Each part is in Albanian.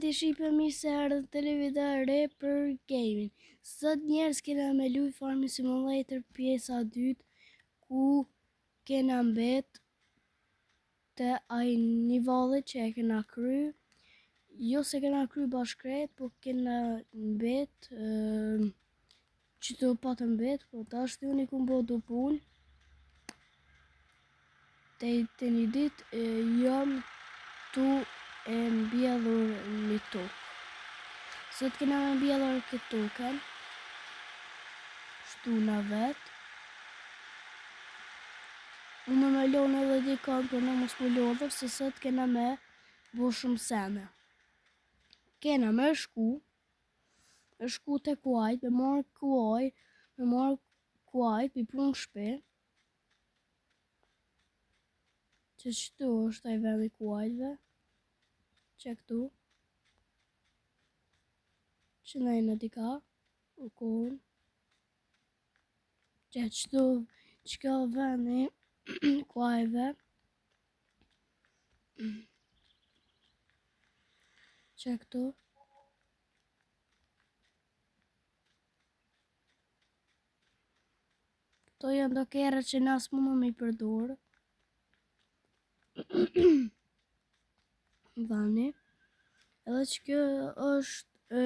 ti shqipe mi se ardhë të televida re për gaming. Sot njerës kena me luj Farming Simulator pjesa 2 ku kena mbet të aj nivallit që e kena kry. Jo se kena kry bashkret, po kena mbet që të patë mbet, po ta është unë i kumbo do pun. Të një dit jam tu e mbjellur një tokë. Sot kena me mbjellur këtë tokën, shtuna vetë. Unë me lonë edhe di kam për në mos më lodhër, se sot kena me bo shumë sene. Kena me shku të kuajt, me marrë kuajt, për punë shpe. Që qëtu është aj vendi kuajtve, që këtu. Që nejnë t'i ka, u kohën. Që qëtu që ka vendi kuajtve. Që këtu. Këto janë do kere që nas më më i përdorë. Vani. Edhe që kjo është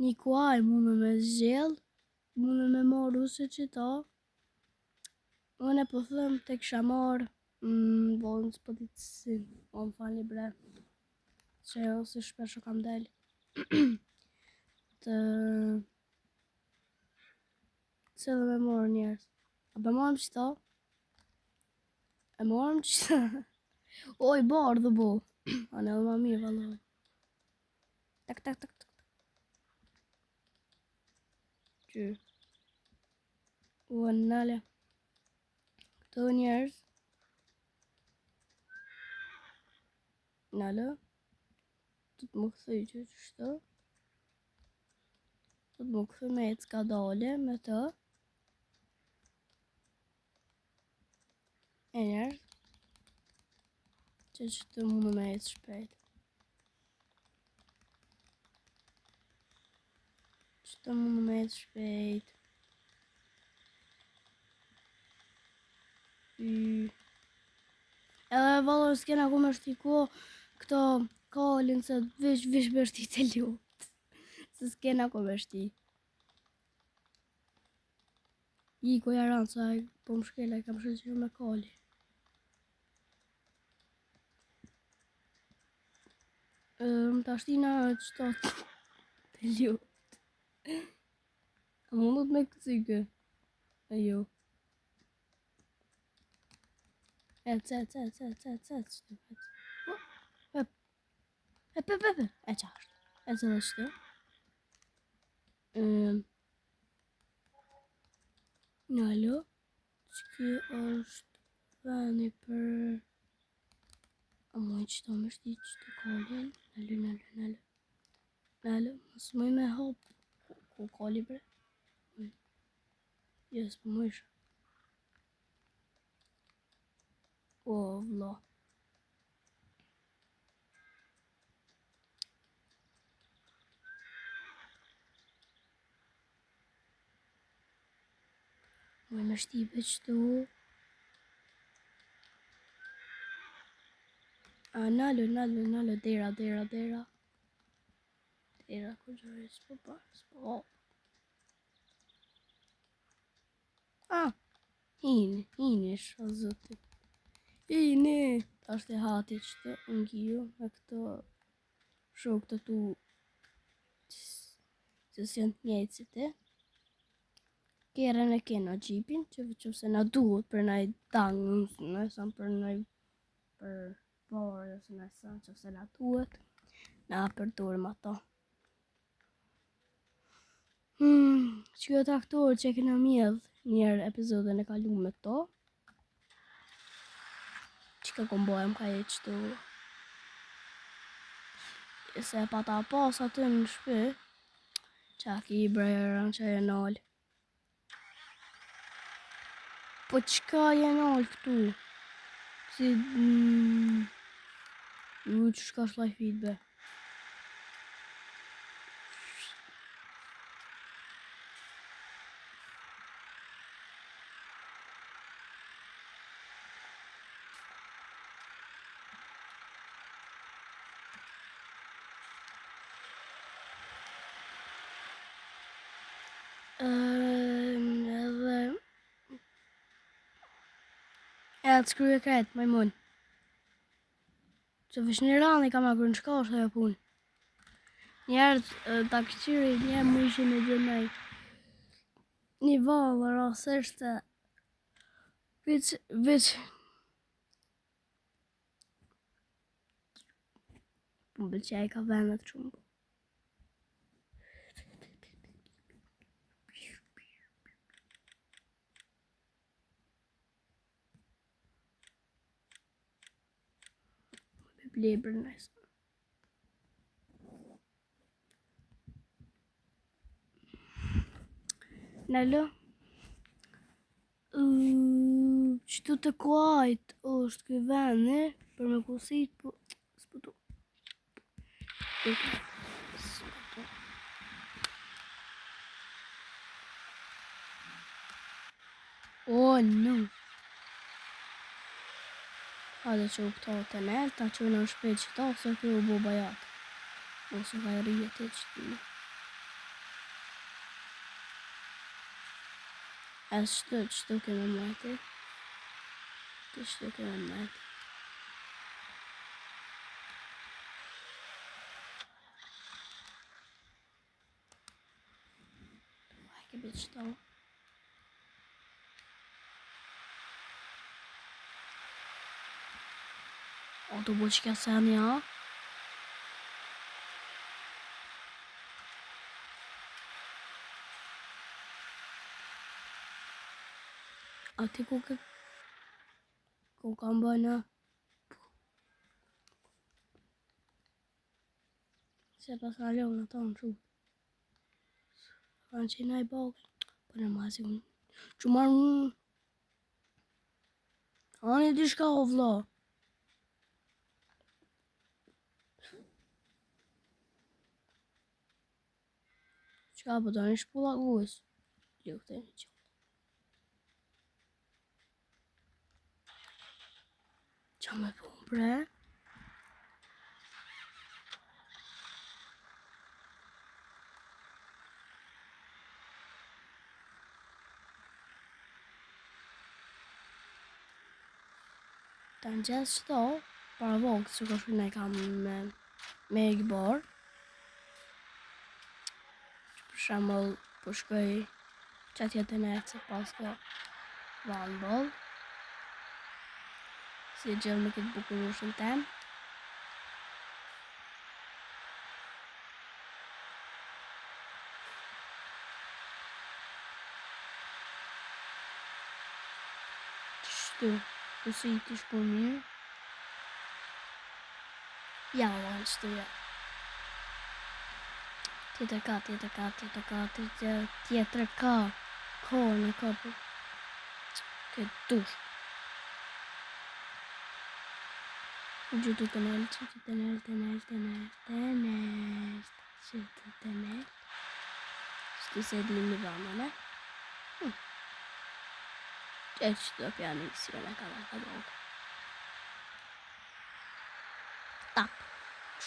një kuaj mundë me zgjell, mundë me marrë use që ta. Unë e po thëmë të kësha marrë, bolën së pëtit si, o më fali bre, që ose shpesho kam del. Të edhe me marrë njerës. A be marrëm që ta? E marrëm që ta? Oj, barë dhe bo. Anë edhe ma mirë, valoj. Tak. Që. Uë, nale. Këto njerës. Nale. Të më këthuj që shto. Të më këthuj me e s'ka dale me të. E njerës. Që të mundë me e shpejt. Që mundë me e shpejt. Edhe valor s'kena ku me shtiko këto kalin se vish me shti të lupt. Se s'kena ku me shti. I ku jaran sa po më shkela i kam shqeqyrë me kali. Më të ashtina qëtat të lupt. A mundot me këcike? E jo. E qashtë. E qashtë. E dhe qështë. Nalo. Që kjo është veni për... A moj që ta më shti që të kalin. Nalo. Mësë mëj me hop. Ku kali bre? Jes, për më isha. O, vla. Mëj me shtipe qëtu. A, nalo, dera. Dera, ku gjore, s'po parë, s'po. A, hini shë, o zëtit. Hini! Ta është e hati që të ngiju me këto shok të tu që s'jën të njejtë si te. Keren e kena gjipin që se na duhet për naj tangë, nësën për naj për parë, ose nësën që se na duhet, na përdojmë ato. Që kjo traktor që e kena mjedh njerë epizodën e kalu me to. Që ka kombojmë ka e qëtu. Se pa ta pas aty në shpi, që a ki i brejërën që e nalë. Po qka e nalë këtu? Si... që shka shlaj fit be. Edhe e atë shkryje kretë, majmun. Që vësh një rani ka ma kërë në shka është ajo punë. Njerë ta këqyri, njerë më ishin e gjënej. Një valë, rasështë, veç më bëqaj ka vendet shumë. Më blebër nësë. Nalo, qëtu të kuajt është këj vende, për me kusit, po s'putu. Oh, no. Hajde që u këto të nel, ta që në shpejt që ta, ose kjo u bo bajat. Ose ka i rije të që të në. Asë qëto këmë mëjtë. Të qëto këmë mëjtë. Ke bëjtë qëto. O të bo që ka se një. A ti ku kam bëjnë. Se pas ka leo në tonë shumë. Kanë që na i bakë. Për në masi unë. Që marë unë. Ani di shka o vla. Qka për të një shpulla gujës. Jo këtë një që. Qa me punë bre? Ta në gjithë qëto, para vogë, që ka shkënë e kam me e gëbar. Që për shamëll, për shkoj që atjetë në e që pas ka vanë bëllë. Si gjellë me këtë bukurushën temë. Qështu, kësi i t'i shku mirë. Ja, vanë qështu ja. Tjetër ka. Ko në ka për këtë dush. Gjithu të nel. Shtu se di një vama, ne? E që të pja një kësirën e ka dogë. Tak,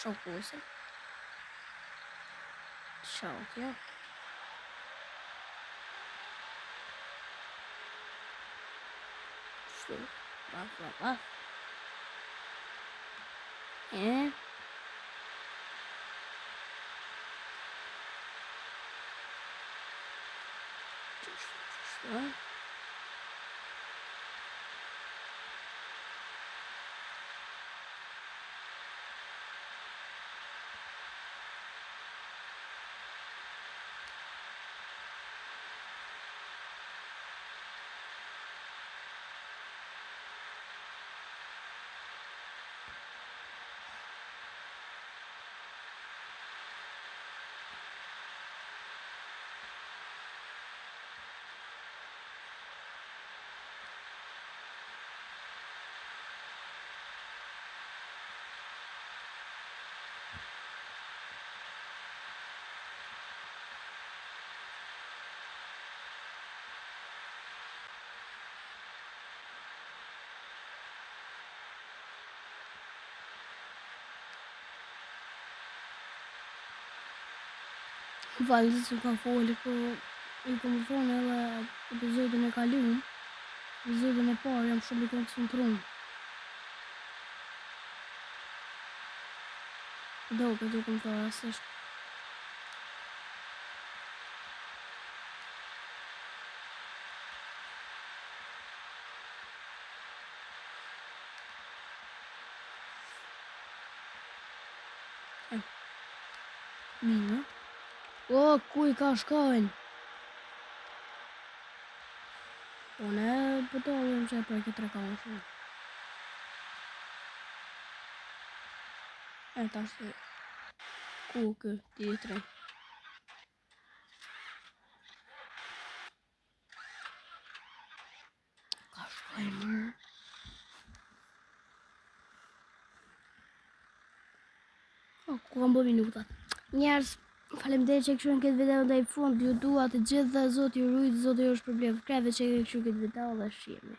shokusën. Shokja. Shtu, baf. Qështu. Valë që ka foli, po I kom thonë edhe episodin e kaluar, episodin e parë jam shumë i koncentruar. Do këtë kom thënë rastisht. Mirë. O, ku I ka shkojnë? Unë pëtollim që për këtë reklamëshme. Ta shtë. Ku kë, tjetëri. Ka shkojnë mërë. Ku kam bë minutat. Njerës, faleminderit që këshuan këtë video ndaj fund. Ju dua të gjithë dhe Zoti ju rujt, Zoti ju shpërblet. Kreve që këshu këtë video dhe shihemi.